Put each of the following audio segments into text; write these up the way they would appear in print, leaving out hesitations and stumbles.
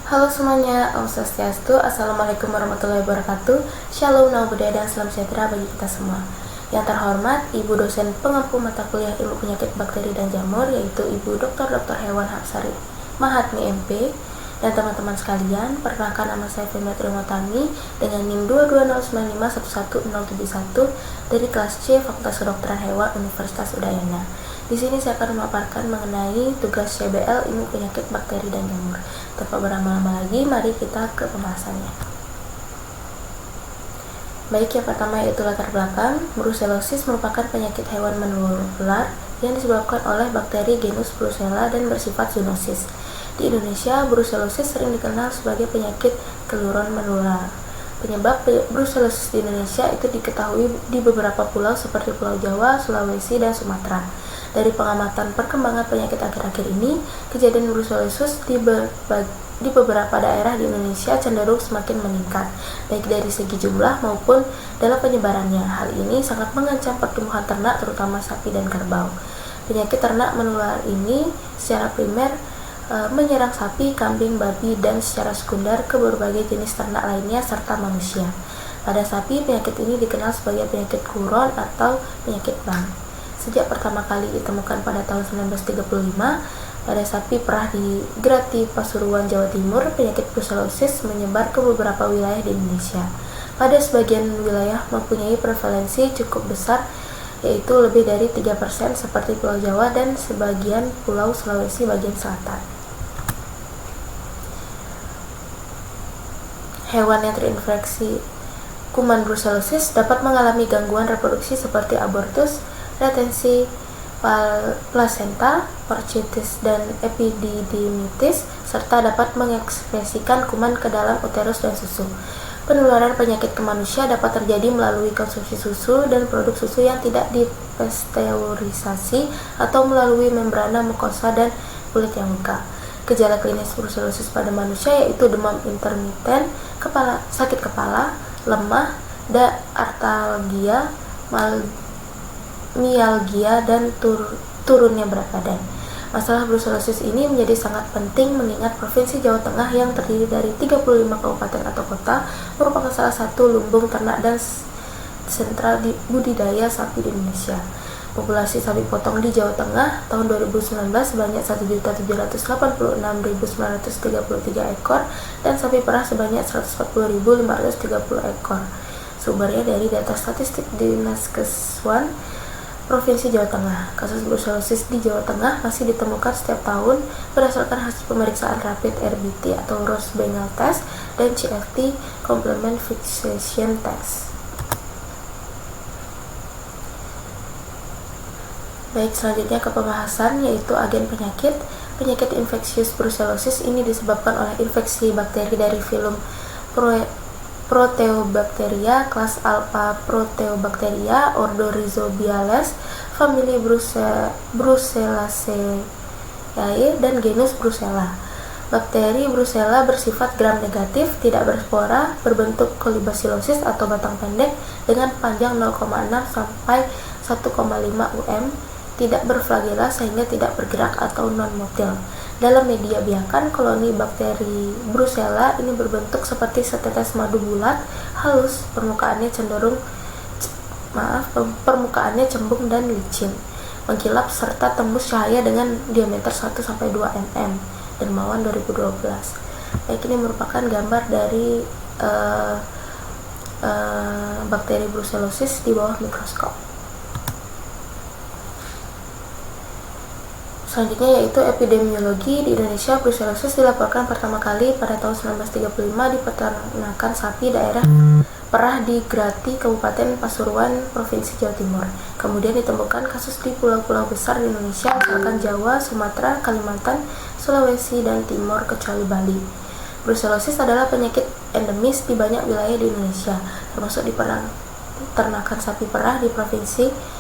Halo semuanya, Om Swastiastu, Assalamualaikum warahmatullahi wabarakatuh. Shalom, nama budaya dan salam sejahtera bagi kita semua. Yang terhormat, Ibu dosen pengampu mata kuliah ilmu penyakit bakteri dan jamur, yaitu Ibu Dr. Hewan Hapsari Mahatmi MP, dan teman-teman sekalian, perkenalkan nama saya Femia Trimotami dengan NIM 22055111071 dari kelas C Fakultas Kedokteran Hewan Universitas Udayana. Di sini saya akan memaparkan mengenai tugas CBL ilmu penyakit bakteri dan jamur. Tanpa berlama-lama lagi, mari kita ke pembahasannya. Baik, yang pertama yaitu latar belakang. Brucellosis merupakan penyakit hewan menular yang disebabkan oleh bakteri genus Brucella dan bersifat zoonosis. Di Indonesia, brucellosis sering dikenal sebagai penyakit keluron menular. Penyebab brucellosis di Indonesia itu diketahui di beberapa pulau seperti Pulau Jawa, Sulawesi, dan Sumatera. Dari pengamatan perkembangan penyakit akhir-akhir ini, kejadian brucellosis di beberapa daerah di Indonesia cenderung semakin meningkat, baik dari segi jumlah maupun dalam penyebarannya. Hal ini sangat mengancam pertumbuhan ternak, terutama sapi dan kerbau. Penyakit ternak menular ini secara primer menyerang sapi, kambing, babi, dan secara sekunder ke berbagai jenis ternak lainnya serta manusia. Pada sapi, penyakit ini dikenal sebagai penyakit kuron atau penyakit Bang. Sejak pertama kali ditemukan pada tahun 1935 pada sapi perah di Grati, Pasuruan, Jawa Timur, penyakit brucellosis menyebar ke beberapa wilayah di Indonesia. Pada sebagian wilayah mempunyai prevalensi cukup besar, yaitu lebih dari 3% seperti Pulau Jawa dan sebagian Pulau Sulawesi bagian selatan. Hewan yang terinfeksi kuman brucellosis dapat mengalami gangguan reproduksi seperti abortus, retensi plasenta, orchitis, dan epididymitis, serta dapat mengekspresikan kuman ke dalam uterus dan susu. Penularan penyakit ke manusia dapat terjadi melalui konsumsi susu dan produk susu yang tidak dipasteurisasi atau melalui membrana mukosa dan kulit yang luka. Gejala klinis brucellosis pada manusia yaitu demam intermiten, sakit kepala, lemah, artalgia, mialgia, dan turunnya berat badan. Masalah brucellosis ini menjadi sangat penting mengingat Provinsi Jawa Tengah yang terdiri dari 35 kabupaten atau kota merupakan salah satu lumbung ternak dan sentra budidaya sapi di Indonesia. Populasi sapi potong di Jawa Tengah tahun 2019 sebanyak 1.786.933 ekor dan sapi perah sebanyak 140.530 ekor. Sumbernya dari data statistik Dinas Keswan Provinsi Jawa Tengah. Kasus brucellosis di Jawa Tengah masih ditemukan setiap tahun berdasarkan hasil pemeriksaan rapid RBT atau Ross Bengal Test dan CFT Complement Fixation Test. Baik, selanjutnya ke pembahasan yaitu agen penyakit. Penyakit infeksius brucellosis ini disebabkan oleh infeksi bakteri dari filum Proteobacteria, kelas Alpha Proteobacteria, ordo Rhizobiales, famili Brucellaceae, dan genus Brucella. Bakteri Brucella bersifat gram negatif, tidak berspora, berbentuk kolibasilosis atau batang pendek dengan panjang 0,6 sampai 1,5 um, tidak berflagela sehingga tidak bergerak atau non-motil. Dalam media biakan, koloni bakteri Brucella ini berbentuk seperti setetes madu bulat, halus, permukaannya cembung dan licin, mengkilap serta tembus cahaya dengan diameter 1-2 mm. Dermawan 2012. Baik, ini merupakan gambar dari bakteri brucellosis di bawah mikroskop. Selanjutnya yaitu epidemiologi. Di Indonesia, brucellosis dilaporkan pertama kali pada tahun 1935 di peternakan sapi daerah perah di Grati, Kabupaten Pasuruan, Provinsi Jawa Timur. Kemudian ditemukan kasus di pulau-pulau besar di Indonesia, misalkan Jawa, Sumatera, Kalimantan, Sulawesi, dan Timur kecuali Bali. Brucellosis adalah penyakit endemis di banyak wilayah di Indonesia, termasuk di peternakan sapi perah di provinsi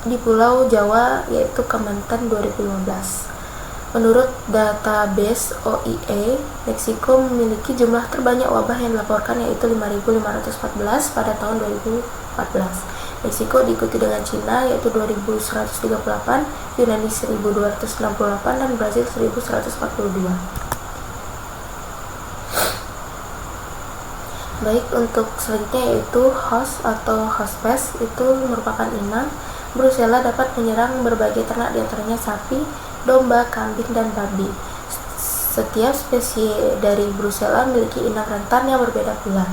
di Pulau Jawa yaitu Kementan 2015. Menurut database OIE, Meksiko memiliki jumlah terbanyak wabah yang dilaporkan yaitu 5.514 pada tahun 2014. Meksiko diikuti dengan Cina yaitu 2.138, Yunani 1.268, dan Brazil 1.142. Baik, untuk selanjutnya yaitu host atau hospes, itu merupakan inang. Brucella dapat menyerang berbagai ternak, diantaranya sapi, domba, kambing, dan babi. Setiap spesies dari Brucella memiliki inang rentan yang berbeda pula.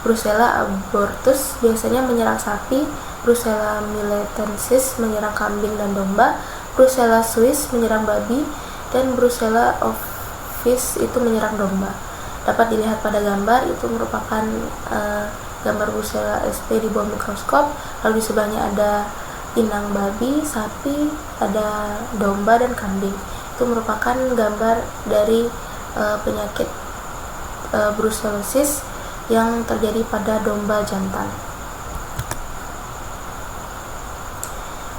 Brucella abortus biasanya menyerang sapi, Brucella miletensis menyerang kambing dan domba, Brucella suis menyerang babi, dan Brucella ovis itu menyerang domba. Dapat dilihat pada gambar, itu merupakan gambar Brucella sp di bawah mikroskop. Lalu di sebelahnya ada inang babi, sapi, ada domba, dan kambing. Itu merupakan gambar dari penyakit brucellosis yang terjadi pada domba jantan.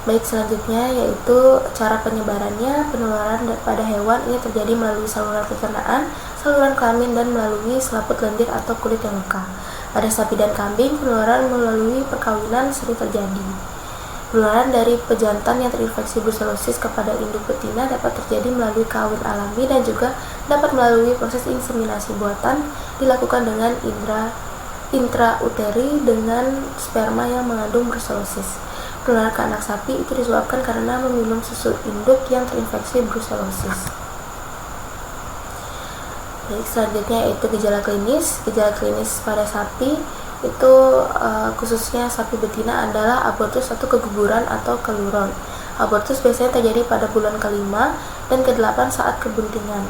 Baik, selanjutnya yaitu cara penyebarannya. Penularan pada hewan ini terjadi melalui saluran pencernaan, saluran kelamin, dan melalui selaput lendir atau kulit yang luka. Pada sapi dan kambing, penularan melalui perkawinan sering terjadi. Penularan dari pejantan yang terinfeksi brucellosis kepada induk betina dapat terjadi melalui kawin alami dan juga dapat melalui proses inseminasi buatan dilakukan dengan intrauteri dengan sperma yang mengandung brucellosis. Penularan ke anak sapi itu disebabkan karena meminum susu induk yang terinfeksi brucellosis. Baik, selanjutnya yaitu gejala klinis. Gejala klinis pada sapi itu khususnya sapi betina adalah abortus atau keguguran atau keluron. Abortus biasanya terjadi pada bulan ke-5 dan ke-8 saat kebuntingan.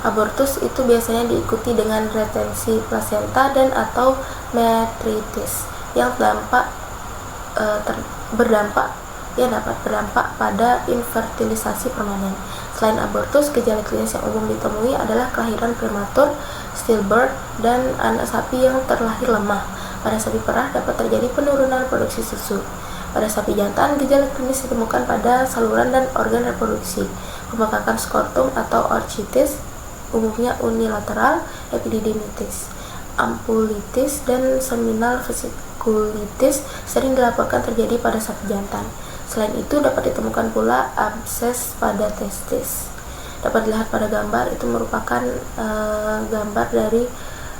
Abortus itu biasanya diikuti dengan retensi plasenta dan atau metritis yang dapat berdampak pada infertilisasi permanen. Selain abortus, gejala klinis yang umum ditemui adalah kelahiran prematur, stillbirth, dan anak sapi yang terlahir lemah. Pada sapi perah dapat terjadi penurunan produksi susu. Pada sapi jantan, gejala klinis ditemukan pada saluran dan organ reproduksi. Pembengkakan skrotum atau orchitis, umumnya unilateral, epididymitis, ampulitis, dan seminal vesikulitis sering dilaporkan terjadi pada sapi jantan. Selain itu, dapat ditemukan pula abses pada testis. Dapat dilihat pada gambar, itu merupakan gambar dari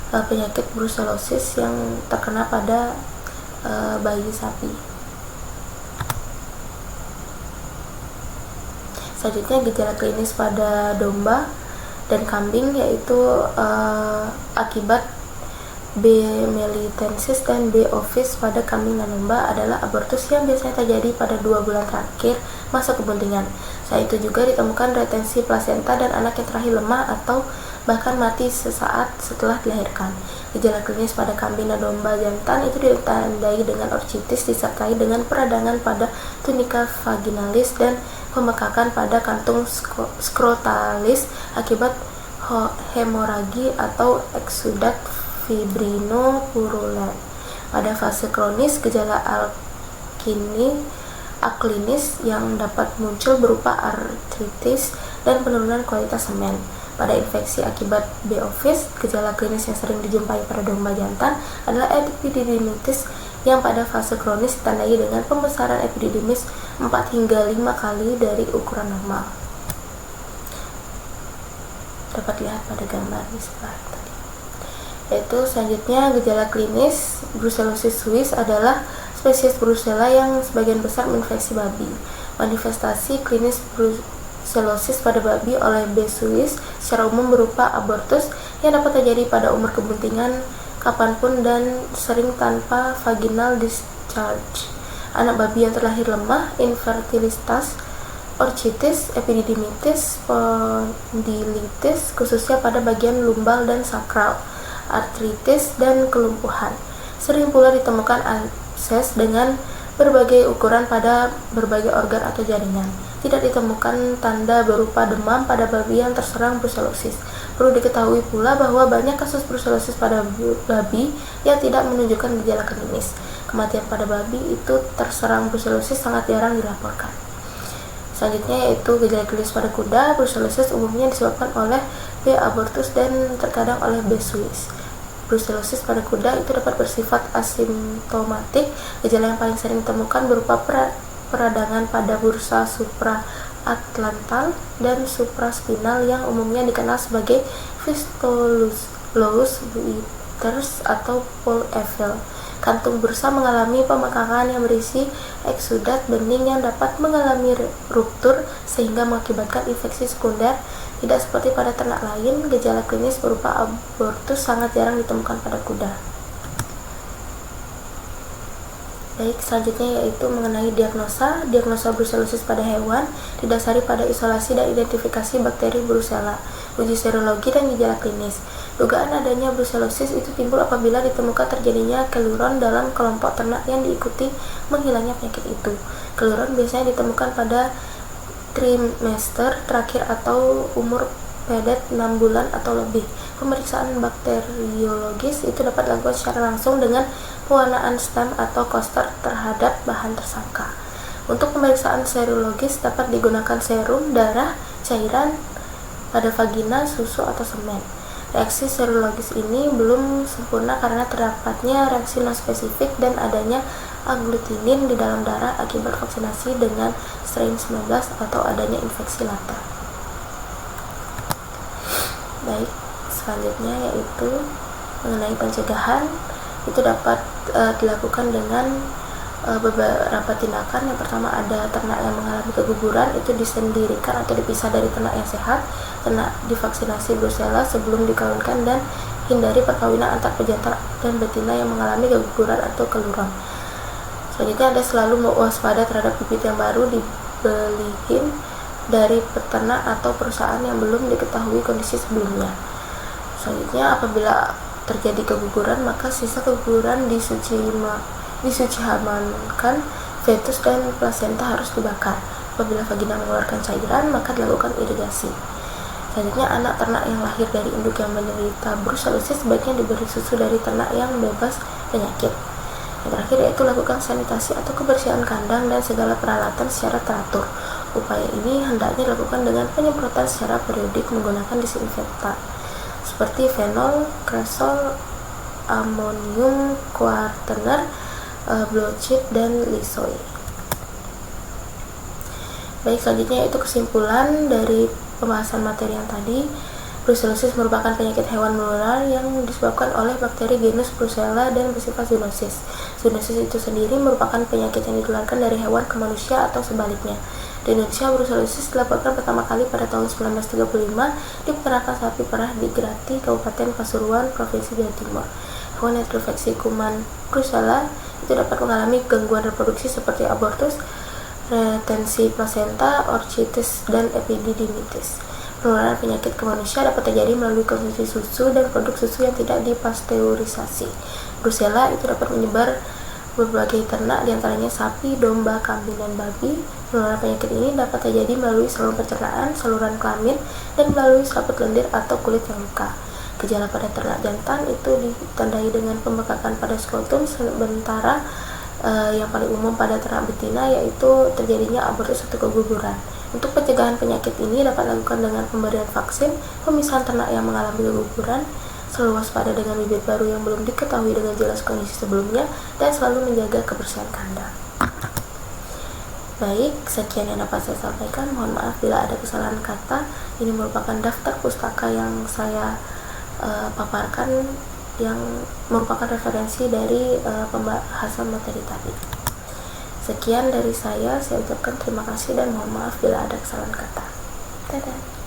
penyakit brucellosis yang terkena pada bayi sapi. Selanjutnya, gejala klinis pada domba dan kambing yaitu akibat B. melitensis dan B. ovis pada kambing dan domba adalah abortus yang biasanya terjadi pada 2 bulan terakhir masa kebuntingan. Selain itu juga ditemukan retensi plasenta dan anak yang terlahir lemah atau bahkan mati sesaat setelah dilahirkan. Gejala klinis pada kambing dan domba jantan itu ditandai dengan orchitis disertai dengan peradangan pada tunika vaginalis dan pembengkakan pada kantung skrotalis akibat hemoragi atau eksudat fibrinopurulen. Pada fase kronis, gejala aklinis yang dapat muncul berupa artritis dan penurunan kualitas semen. Pada infeksi akibat B. ovis, gejala klinis yang sering dijumpai pada domba jantan adalah epididymitis yang pada fase kronis ditandai dengan pembesaran epididymis 4 hingga 5 kali dari ukuran normal. Dapat lihat pada gambar di sebelah tadi. Yaitu selanjutnya gejala klinis brucellosis suis adalah spesies Brucella yang sebagian besar menginfeksi babi. Manifestasi klinis brucellosis pada babi oleh B. suis secara umum berupa abortus yang dapat terjadi pada umur kebuntingan kapanpun dan sering tanpa vaginal discharge. Anak babi yang terlahir lemah, infertilitas, orchitis, epididymitis, spondilitis khususnya pada bagian lumbal dan sakral, artritis, dan kelumpuhan. Sering pula ditemukan abses dengan berbagai ukuran pada berbagai organ atau jaringan. Tidak ditemukan tanda berupa demam pada babi yang terserang brucellosis. Perlu diketahui pula bahwa banyak kasus brucellosis pada babi yang tidak menunjukkan gejala klinis. Kematian pada babi itu terserang brucellosis sangat jarang dilaporkan. Selanjutnya yaitu gejala klinis pada kuda. Brucellosis umumnya disebabkan oleh B. abortus dan terkadang oleh B. suis. Brucellosis pada kuda itu dapat bersifat asimptomatik. Gejala yang paling sering ditemukan berupa peradangan pada bursa supraatlantal dan supraspinal yang umumnya dikenal sebagai fistulus ureters atau Paul Evel. Kantung bursa mengalami pembengkakan yang berisi eksudat bening yang dapat mengalami ruptur sehingga mengakibatkan infeksi sekunder. Tidak seperti pada ternak lain, gejala klinis berupa abortus sangat jarang ditemukan pada kuda. Baik, selanjutnya yaitu mengenai diagnosa. Diagnosa brucellosis pada hewan didasari pada isolasi dan identifikasi bakteri Brucella, uji serologi dan gejala klinis. Dugaan adanya brucellosis itu timbul apabila ditemukan terjadinya keluron dalam kelompok ternak yang diikuti menghilangnya penyakit itu. Keluron biasanya ditemukan pada trimester terakhir atau umur pedet 6 bulan atau lebih. Pemeriksaan bakteriologis itu dapat dilakukan secara langsung dengan pewarnaan stem atau koster terhadap bahan tersangka. Untuk pemeriksaan serologis dapat digunakan serum, darah, cairan pada vagina, susu, atau semen. Reaksi serologis ini belum sempurna karena terdapatnya reaksi non-spesifik dan adanya agglutinin di dalam darah akibat vaksinasi dengan strain 19 atau adanya infeksi laten. Baik, selanjutnya yaitu mengenai pencegahan. Itu dapat dilakukan dengan beberapa tindakan. Yang pertama, ada ternak yang mengalami keguguran, itu disendirikan atau dipisah dari ternak yang sehat. Ternak divaksinasi Brucella sebelum dikawinkan dan hindari perkawinan antar pejantan dan betina yang mengalami keguguran atau keluron. Selanjutnya, ada selalu waspada terhadap bibit yang baru dibelihin dari peternak atau perusahaan yang belum diketahui kondisi sebelumnya. Selanjutnya, apabila terjadi keguguran, maka sisa keguguran disucihamankan, fetus dan plasenta harus dibakar. Apabila vagina mengeluarkan cairan, maka dilakukan irigasi. Selanjutnya, anak ternak yang lahir dari induk yang menderita brucellosis sebaiknya diberi susu dari ternak yang bebas penyakit. Yang terakhir yaitu lakukan sanitasi atau kebersihan kandang dan segala peralatan secara teratur. Upaya ini hendaknya dilakukan dengan penyemprotan secara periodik menggunakan disinfektan seperti fenol, kresol, amonium kuartener, blauchit, dan lisoy. Baik, selanjutnya itu kesimpulan dari pembahasan materi yang tadi. Brucellosis merupakan penyakit hewan menular yang disebabkan oleh bakteri genus Brucella dan bersifat zoonosis. Zoonosis itu sendiri merupakan penyakit yang ditularkan dari hewan ke manusia atau sebaliknya. Di Indonesia, brucellosis dilaporkan pertama kali pada tahun 1935 di peternakan sapi perah di Grati, Kabupaten Pasuruan, Provinsi Jawa Timur. Hewan yang terinfeksi kuman Brucella itu dapat mengalami gangguan reproduksi seperti abortus, retensi plasenta, orchitis, dan epididymitis. Penularan penyakit ke manusia dapat terjadi melalui konsumsi susu dan produk susu yang tidak dipasteurisasi. Brucella itu dapat menyebar berbagai ternak, diantaranya sapi, domba, kambing, dan babi. Penularan penyakit ini dapat terjadi melalui saluran pencernaan, saluran kelamin, dan melalui selaput lendir atau kulit yang luka. Gejala pada ternak jantan itu ditandai dengan pembekakan pada skrotum, sementara yang paling umum pada ternak betina yaitu terjadinya abortus atau keguguran. Untuk pencegahan penyakit ini dapat dilakukan dengan pemberian vaksin, pemisahan ternak yang mengalami keguguran, selalu waspada dengan bibit baru yang belum diketahui dengan jelas kondisi sebelumnya, dan selalu menjaga kebersihan kandang. Baik, sekian yang dapat saya sampaikan. Mohon maaf bila ada kesalahan kata. Ini merupakan daftar pustaka yang saya paparkan yang merupakan referensi dari pembahasan materi tadi. Sekian dari saya ucapkan terima kasih dan mohon maaf bila ada kesalahan kata. Dadah.